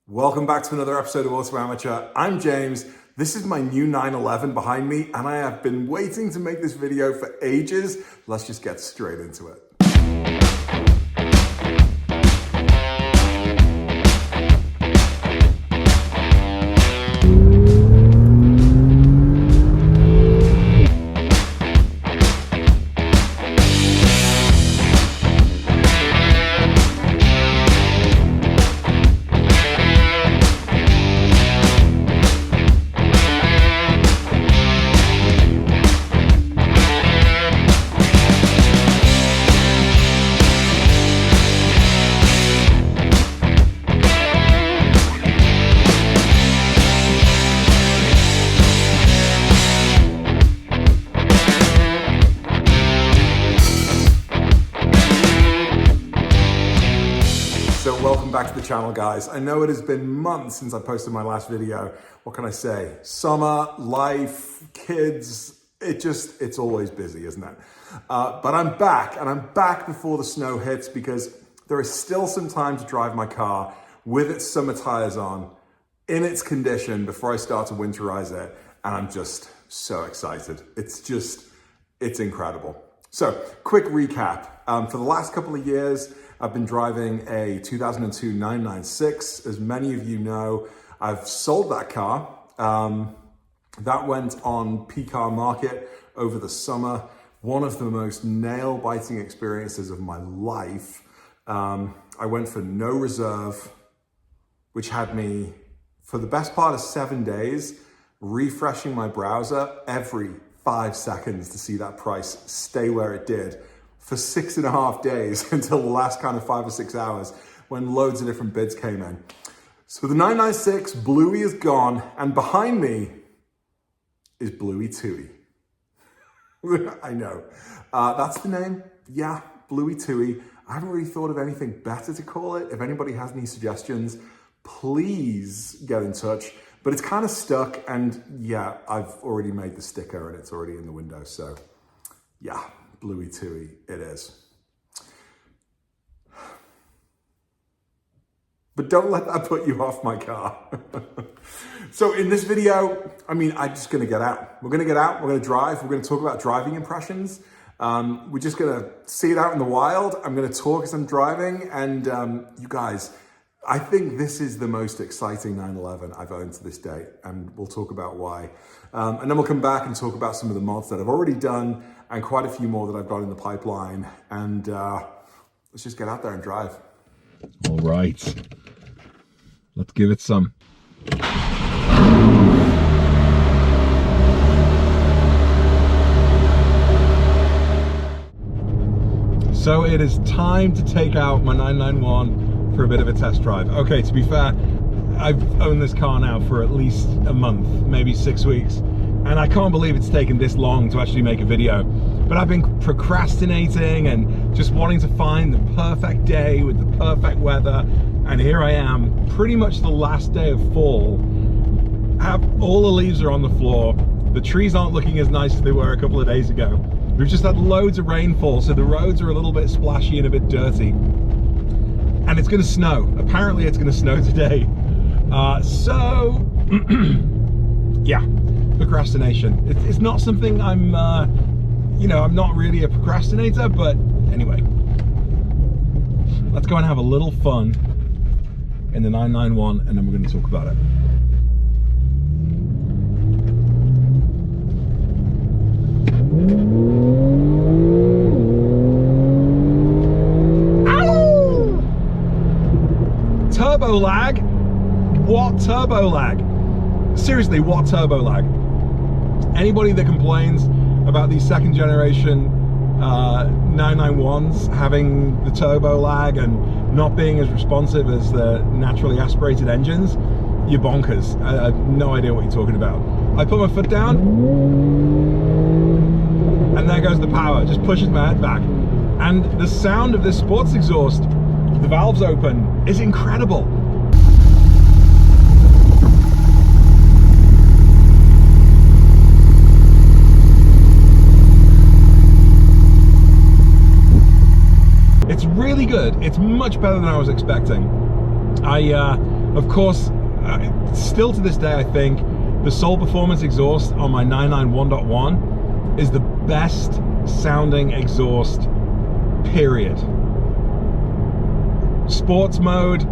Welcome back to another episode of Auto Amateur. I'm James. This is my new 911 behind me, and I have been waiting to make this video for ages. Let's just get straight into it. Welcome back to the channel, guys. I know it has been months since I posted my last video. What can I say? Summer, life, kids, it's always busy, isn't it? But I'm back, and I'm back before the snow hits because there is still some time to drive my car with its summer tires on, in its condition, before I start to winterize it. And I'm just so excited. It's incredible. So, quick recap. For the last couple of years, I've been driving a 2002 996. As many of you know, I've sold that car. That went on P-Car Market over the summer. One of the most nail-biting experiences of my life. I went for no reserve, which had me, for the best part of 7 days, refreshing my browser every 5 seconds to see that price stay where it did for 6.5 days until the last kind of 5 or 6 hours when loads of different bids came in. So the 996 Bluey is gone, and behind me is Bluey Two'y. I know. That's the name. Yeah, Bluey Two'y. I haven't really thought of anything better to call it. If anybody has any suggestions, please get in touch. But it's kind of stuck, and yeah, I've already made the sticker and it's already in the window. So yeah, Bluey Two'y it is. But don't let that put you off my car. So in this video, I'm just gonna get out. We're gonna get out, we're gonna drive, we're gonna talk about driving impressions. We're just gonna see it out in the wild. I'm gonna talk as I'm driving, and you guys, I think this is the most exciting 911 I've owned to this day, and we'll talk about why. And then we'll come back and talk about some of the mods that I've already done and quite a few more that I've got in the pipeline. And let's just get out there and drive. All right, let's give it some. So it is time to take out my 991 for a bit of a test drive. Okay, to be fair, I've owned this car now for at least a month, maybe 6 weeks. And I can't believe it's taken this long to actually make a video. But I've been procrastinating and just wanting to find the perfect day with the perfect weather. And here I am, pretty much the last day of fall. All the leaves are on the floor. The trees aren't looking as nice as they were a couple of days ago. We've just had loads of rainfall, so the roads are a little bit splashy and a bit dirty. And it's gonna snow. Apparently it's gonna snow today. Yeah. Procrastination. It's not something I'm not really a procrastinator, but anyway. Let's go and have a little fun in the 991, and then we're going to talk about it. Ow! Turbo lag? What turbo lag? Seriously, what turbo lag? Anybody that complains about these second generation 991s having the turbo lag and not being as responsive as the naturally aspirated engines, you're bonkers. I have no idea what you're talking about. I put my foot down and there goes the power, just pushes my head back. And the sound of this sports exhaust, the valves open, is incredible. It's really good. It's much better than I was expecting. I Of course, still to this day, I think the Soul Performance exhaust on my 991.1 is the best sounding exhaust, period. Sports mode,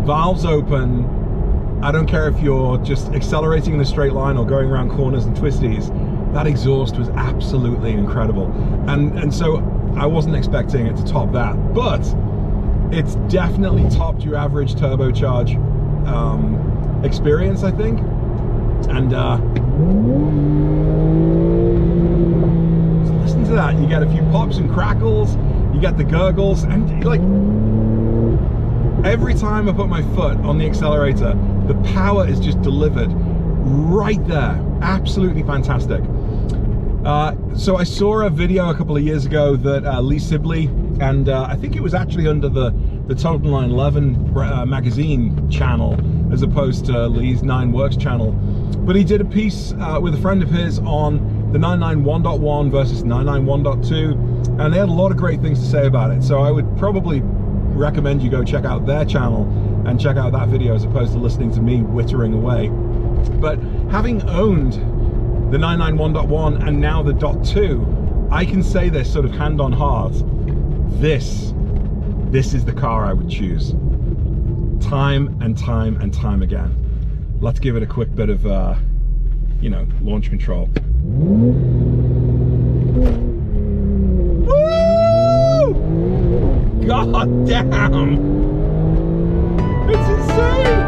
valves open, I don't care if you're just accelerating in a straight line or going around corners and twisties, that exhaust was absolutely incredible. And so I wasn't expecting it to top that, but it's definitely topped your average turbocharge experience, I think. And so listen to that. You get a few pops and crackles, you get the gurgles, and like every time I put my foot on the accelerator, the power is just delivered right there. Absolutely fantastic. So I saw a video a couple of years ago that Lee Sibley, and I think it was actually under the Total 911 magazine channel as opposed to Lee's 9works channel, but he did a piece with a friend of his on the 991.1 versus 991.2, and they had a lot of great things to say about it. So I would probably recommend you go check out their channel and check out that video as opposed to listening to me wittering away. But having owned the 991.1 and now the .2, I can say this sort of hand on heart, this is the car I would choose time and time and time again. Let's give it a quick bit of you know, launch control. Woo! God damn! It's insane!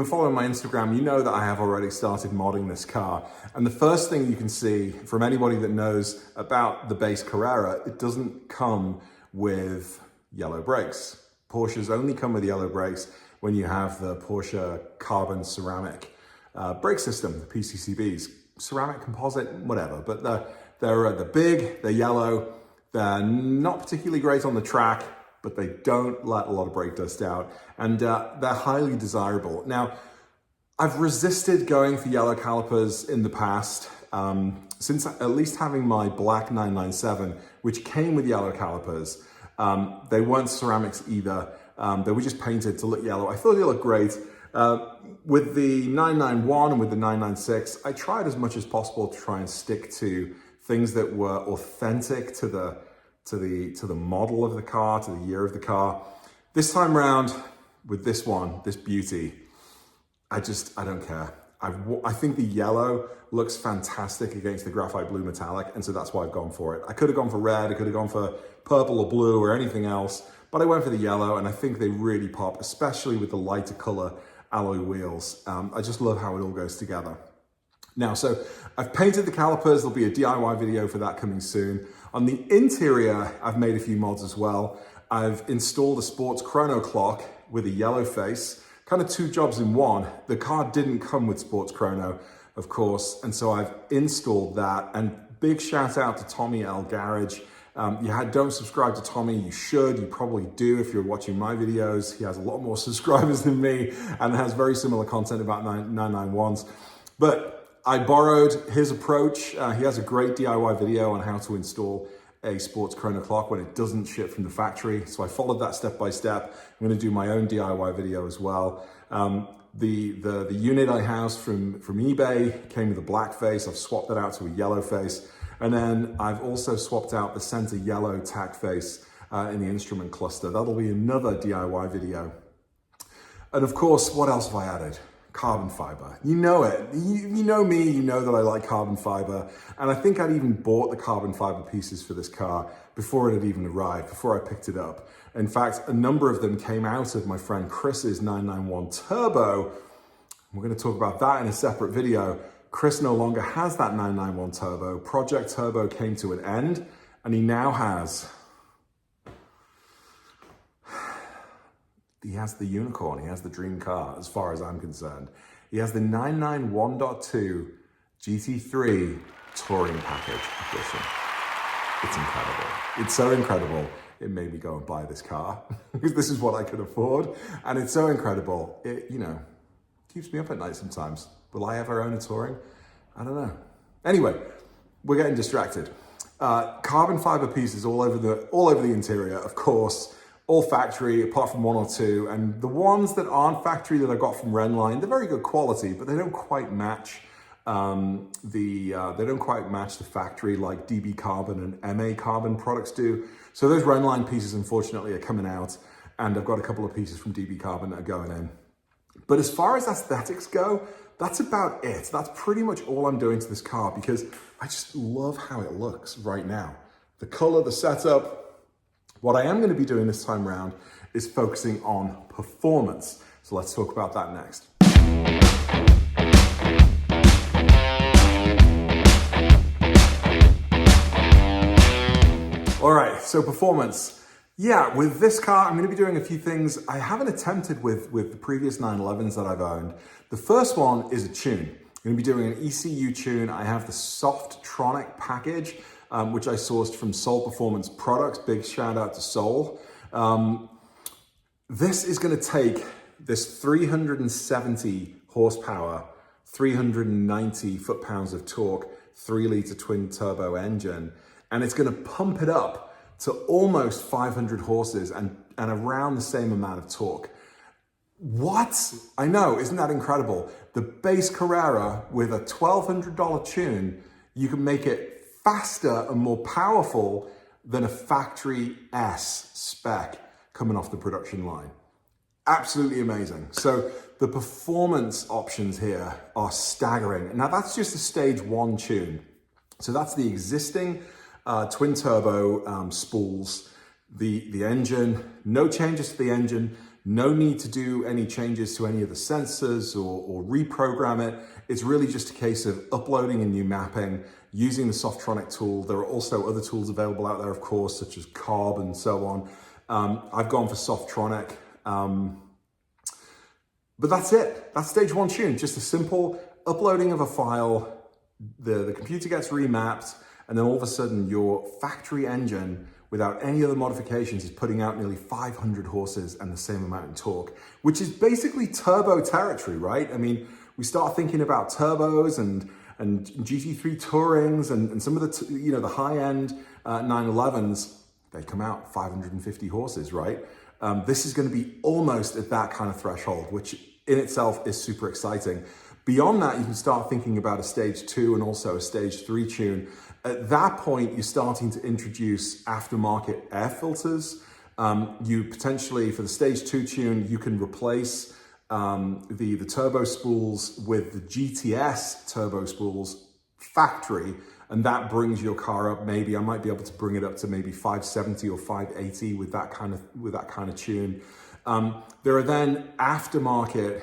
Following my Instagram, you know that I have already started modding this car. And the first thing you can see from anybody that knows about the base Carrera, it doesn't come with yellow brakes. Porsches only come with yellow brakes when you have the Porsche carbon ceramic brake system, the PCCBs, ceramic, composite, whatever. But they're big, they're yellow, they're not particularly great on the track, but they don't let a lot of brake dust out, and they're highly desirable. Now, I've resisted going for yellow calipers in the past, since at least having my black 997, which came with yellow calipers. They weren't ceramics either, they were just painted to look yellow. I thought they looked great. With the 991 and with the 996, I tried as much as possible to try and stick to things that were authentic to the model of the car, to the year of the car. This time around, with this one, this beauty, I don't care. I think the yellow looks fantastic against the graphite blue metallic, and so that's why I've gone for it. I could have gone for red, I could have gone for purple or blue or anything else, but I went for the yellow, and I think they really pop, especially with the lighter color alloy wheels. I just love how it all goes together. Now, so I've painted the calipers. There'll be a DIY video for that coming soon. On the interior, I've made a few mods as well. I've installed a sports chrono clock with a yellow face, kind of two jobs in one. The car didn't come with sports chrono, of course, and so I've installed that. And big shout out to Tommy L Garage. Don't subscribe to Tommy. You should. You probably do if you're watching my videos. He has a lot more subscribers than me and has very similar content about 991s. But I borrowed his approach. He has a great DIY video on how to install a sports chrono clock when it doesn't ship from the factory. So I followed that step by step. I'm going to do my own DIY video as well. The unit I housed from eBay came with a black face. I've swapped that out to a yellow face. And then I've also swapped out the center yellow tack face in the instrument cluster. That'll be another DIY video. And of course, what else have I added? Carbon fiber. You know it. You know me, you know that I like carbon fiber. And I think I'd even bought the carbon fiber pieces for this car before it had even arrived, before I picked it up. In fact, a number of them came out of my friend Chris's 991 Turbo. We're going to talk about that in a separate video. Chris no longer has that 991 Turbo. Project Turbo came to an end, and he now has... He has the unicorn, he has the dream car, as far as I'm concerned. He has the 991.2 GT3 Touring Package Edition. It's incredible. It's so incredible, it made me go and buy this car, because this is what I could afford. And it's so incredible, it, you know, keeps me up at night sometimes. Will I ever own a Touring? I don't know. Anyway, we're getting distracted. Carbon fiber pieces all over the interior, of course. All factory, apart from one or two. And the ones that aren't factory that I got from Renline, they're very good quality, but they don't quite match the factory like DB Carbon and MA Carbon products do. So those Renline pieces, unfortunately, are coming out, and I've got a couple of pieces from DB Carbon that are going in. But as far as aesthetics go, that's about it. That's pretty much all I'm doing to this car, because I just love how it looks right now. The color, the setup. What I am going to be doing this time around is focusing on performance. So let's talk about that next. All right, so performance. Yeah, with this car, I'm going to be doing a few things I haven't attempted with the previous 911s that I've owned. The first one is a tune. I'm going to be doing an ECU tune. I have the Softronic package, which I sourced from Soul Performance Products. Big shout out to Soul. This is going to take this 370 horsepower, 390 foot-pounds of torque, 3-liter twin turbo engine, and it's going to pump it up to almost 500 horses and around the same amount of torque. What? I know, isn't that incredible? The base Carrera with a $1,200 tune, you can make it faster and more powerful than a factory S spec coming off the production line. Absolutely amazing. So the performance options here are staggering. Now that's just a stage 1 tune. So that's the existing twin turbo spools, the engine, no changes to the engine, no need to do any changes to any of the sensors or reprogram it. It's really just a case of uploading a new mapping, using the Softronic tool. There are also other tools available out there, of course, such as Carb and so on. I've gone for Softronic, but that's it. That's stage 1 tune, just a simple uploading of a file. The computer gets remapped, and then all of a sudden your factory engine, without any other modifications, is putting out nearly 500 horses and the same amount in torque, which is basically turbo territory, right? I mean, we start thinking about turbos and GT3 Tourings and some of the, the high-end 911s, they come out 550 horses, right? This is going to be almost at that kind of threshold, which in itself is super exciting. Beyond that, you can start thinking about a stage 2 and also a stage 3 tune. At that point, you're starting to introduce aftermarket air filters. You potentially, for the stage 2 tune, you can replace the turbo spools with the GTS turbo spools factory, and that brings your car up. Maybe I might be able to bring it up to maybe 570 or 580 with that kind of tune. There are then aftermarket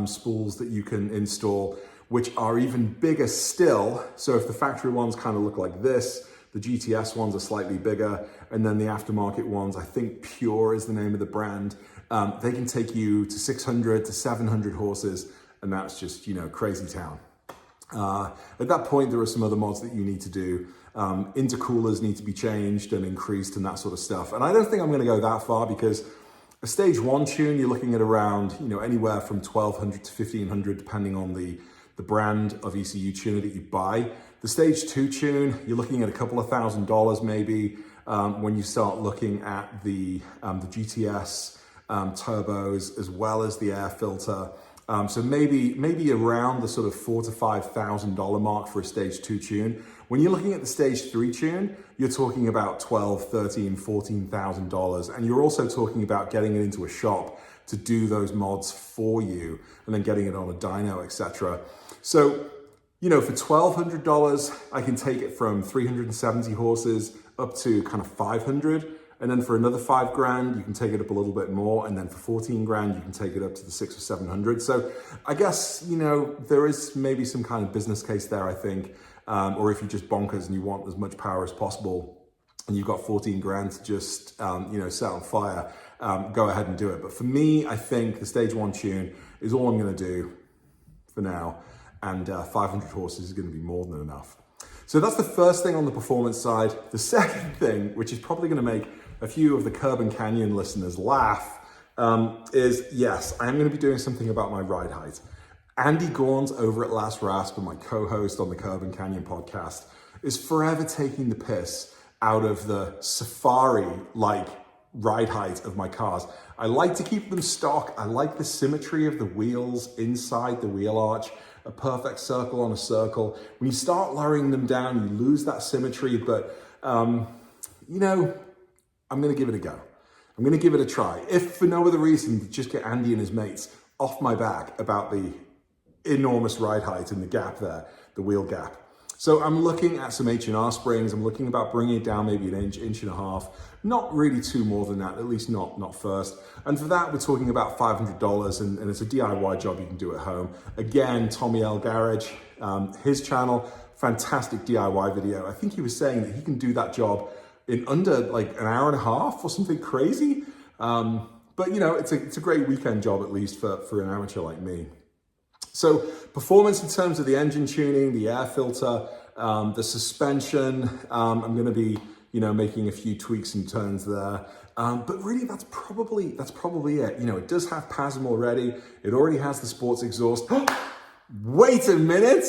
spools that you can install, which are even bigger still. So if the factory ones kind of look like this, the GTS ones are slightly bigger, and then the aftermarket ones, I think Pure is the name of the brand, they can take you to 600 to 700 horses, and that's just, crazy town. At that point, there are some other mods that you need to do. Intercoolers need to be changed and increased and that sort of stuff. And I don't think I'm going to go that far, because a stage 1 tune, you're looking at around, anywhere from 1,200 to 1,500, depending on the brand of ECU tuner that you buy. The stage 2 tune, you're looking at a couple of $1,000 maybe, when you start looking at the GTS turbos, as well as the air filter. So maybe around the sort of $4,000 to $5,000 mark for a stage 2 tune. When you're looking at the stage 3 tune, you're talking about $12,000, $13,000, $14,000, and you're also talking about getting it into a shop to do those mods for you, and then getting it on a dyno, etc. So, for $1,200, I can take it from 370 horses up to kind of 500. And then for another $5,000, you can take it up a little bit more. And then for $14,000, you can take it up to the 600 or 700. So I guess, there is maybe some kind of business case there, I think. Or if you're just bonkers and you want as much power as possible, and you've got $14,000 to just, set on fire, go ahead and do it. But for me, I think the stage 1 tune is all I'm going to do for now. And 500 horses is going to be more than enough. So that's the first thing on the performance side. The second thing, which is probably going to make a few of the Curb and Canyon listeners laugh, is yes, I am going to be doing something about my ride height. Andy Gorns over at Last Rasp, my co-host on the Curb and Canyon podcast, is forever taking the piss out of the safari-like ride height of my cars. I like to keep them stock. I like the symmetry of the wheels inside the wheel arch, a perfect circle on a circle. When you start lowering them down, you lose that symmetry, but I'm going to give it a go. I'm going to give it a try. If for no other reason, to just get Andy and his mates off my back about the enormous ride height and the gap there, the wheel gap. So I'm looking at some H&R springs. I'm looking about bringing it down maybe an inch, inch and a half. Not really too more than that, at least not first. And for that, we're talking about $500, and it's a DIY job you can do at home. Again, Tommy L Garage, his channel, fantastic DIY video. I think he was saying that he can do that job in under like an hour and a half or something crazy. But it's a great weekend job, at least for an amateur like me. So performance in terms of the engine tuning, the air filter, the suspension, I'm going to be, making a few tweaks and turns there. But really that's probably it. It does have PASM already. It already has the sports exhaust. Wait a minute.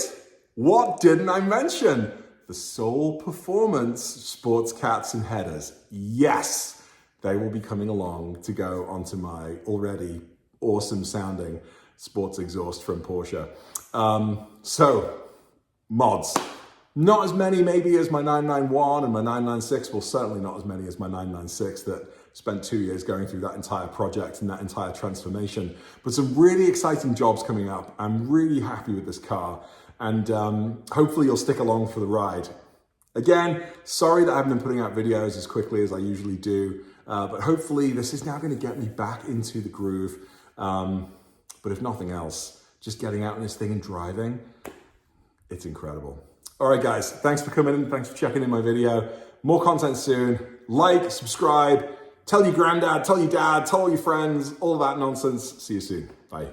What didn't I mention? The soooo Performance sports cats and headers. Yes, they will be coming along to go onto my already awesome sounding sports exhaust from Porsche. So mods, not as many maybe as my 991 and my 996, well certainly not as many as my 996 that spent 2 years going through that entire project and that entire transformation, but some really exciting jobs coming up. I'm really happy with this car, and hopefully you'll stick along for the ride. Again, sorry that I haven't been putting out videos as quickly as I usually do, but hopefully this is now going to get me back into the groove. But if nothing else, just getting out in this thing and driving, it's incredible. All right, guys, thanks for coming in. Thanks for checking in my video. More content soon. Like, subscribe, tell your granddad, tell your dad, tell all your friends, all of that nonsense. See you soon. Bye.